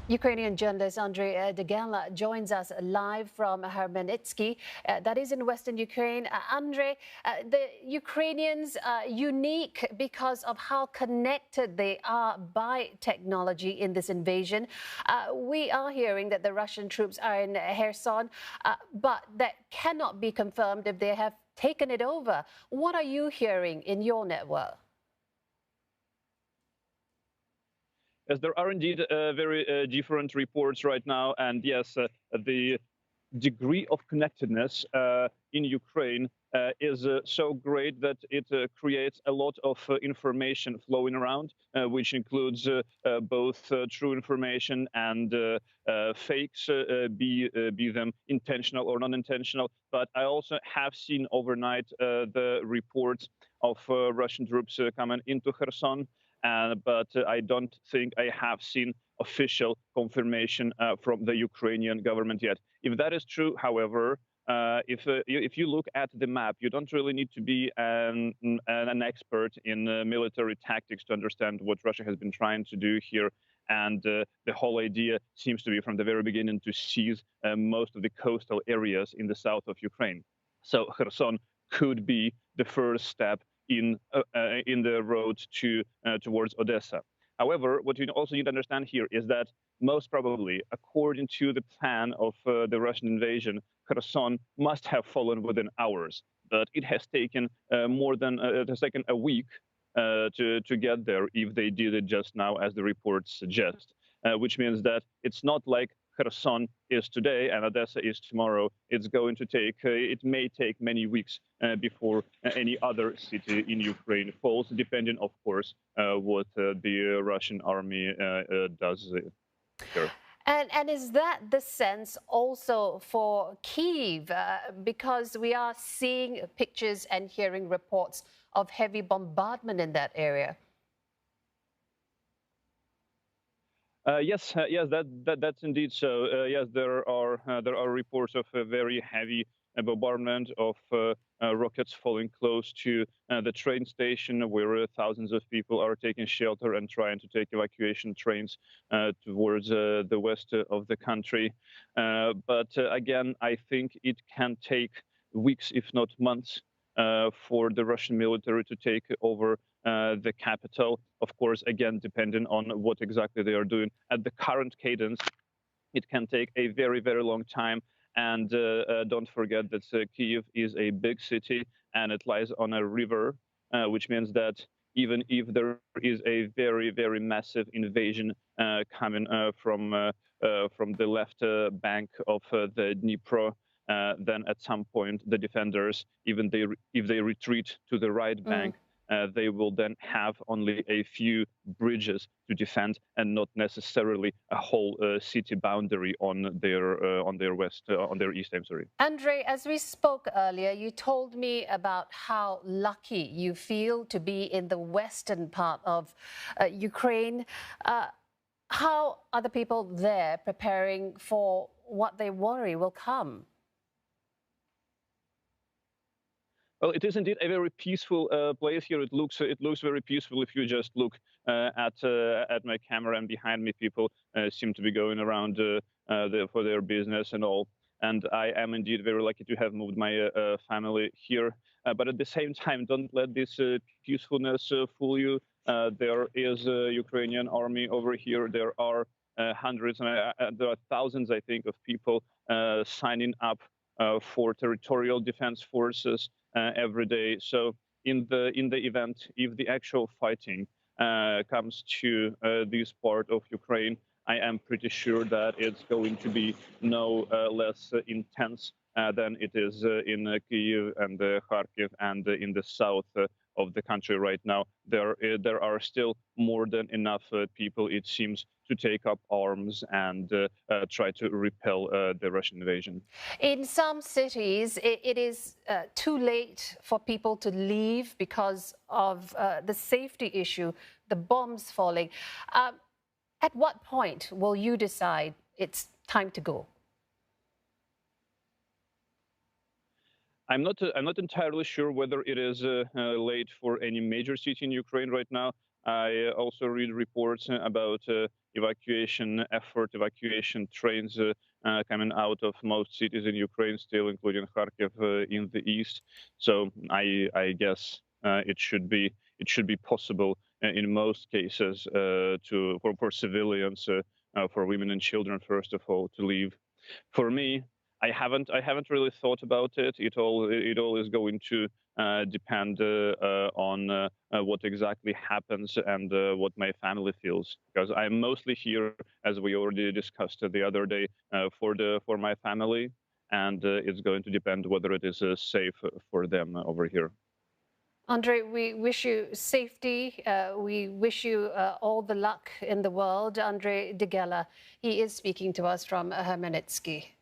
Ukrainian journalist Andrei Deganla joins us live from Hermanitsky, that is in western Ukraine. Andrei, the Ukrainians are unique because of how connected they are by technology in this invasion. We are hearing that the Russian troops are in Kherson, but that cannot be confirmed if they have taken it over. What are you hearing in your network? Yes, there are indeed very different reports right now. And yes, the degree of connectedness in Ukraine is so great that it creates a lot of information flowing around, which includes both true information and fakes, be them intentional or non-intentional. But I also have seen overnight the reports of Russian troops coming into Kherson. But I don't think I have seen official confirmation from the Ukrainian government yet. If that is true, however, if you look at the map, you don't really need to be an expert in military tactics to understand what Russia has been trying to do here. And the whole idea seems to be from the very beginning to seize most of the coastal areas in the south of Ukraine. So Kherson could be the first step in the road to towards Odessa. However, what you also need to understand here is that most probably, according to the plan of the Russian invasion, Kherson must have fallen within hours. But it has taken it has taken a week to get there if they did it just now, as the reports suggest, which means that it's not like Kherson is today and Odessa is tomorrow. It's going to take, it may take many weeks before any other city in Ukraine falls, depending, of course, what the Russian army does here. And is that the sense also for Kyiv? Because we are seeing pictures and hearing reports of heavy bombardment in that area. Yes, that's indeed so. Yes, there are reports of a very heavy bombardment of rockets falling close to the train station, where thousands of people are taking shelter and trying to take evacuation trains towards the west of the country. But again, I think it can take weeks, if not months, for the Russian military to take over the capital. Of course, again, depending on what exactly they are doing. At the current cadence, it can take a very, very long time. And don't forget that Kyiv is a big city and it lies on a river, which means that even if there is a very, very massive invasion coming from the left bank of the Dnipro, then at some point the defenders, even if they retreat to the right bank, they will then have only a few bridges to defend and not necessarily a whole city boundary on their east. I'm sorry. Andrei, as we spoke earlier, you told me about how lucky you feel to be in the western part of Ukraine. How are the people there preparing for what they worry will come? Well, it is indeed a very peaceful place here. It looks very peaceful if you just look at my camera, and behind me, people seem to be going around for their business and all. And I am indeed very lucky to have moved my family here. But at the same time, don't let this peacefulness fool you. There is a Ukrainian army over here. There are hundreds and there are thousands, I think, of people signing up for territorial defense forces every day. So in the event, if the actual fighting comes to this part of Ukraine, I am pretty sure that it's going to be no less intense than it is in Kyiv and Kharkiv and in the south of the country right now. There are still more than enough people, it seems, to take up arms and try to repel the Russian invasion. In some cities, it is too late for people to leave because of the safety issue, the bombs falling. At what point will you decide it's time to go? I'm not entirely sure whether it is late for any major city in Ukraine right now. I also read reports about evacuation effort, evacuation trains coming out of most cities in Ukraine, still including Kharkiv in the east. So I guess it should be possible in most cases for civilians, for women and children, first of all, to leave. For me, I haven't really thought about it. It all is going to depend on what exactly happens and what my family feels, because I'm mostly here, as we already discussed the other day, for my family, and it's going to depend whether it is safe for them over here. Andre, we wish you safety. We wish you all the luck in the world. Andre Degela, he is speaking to us from Hermanitsky.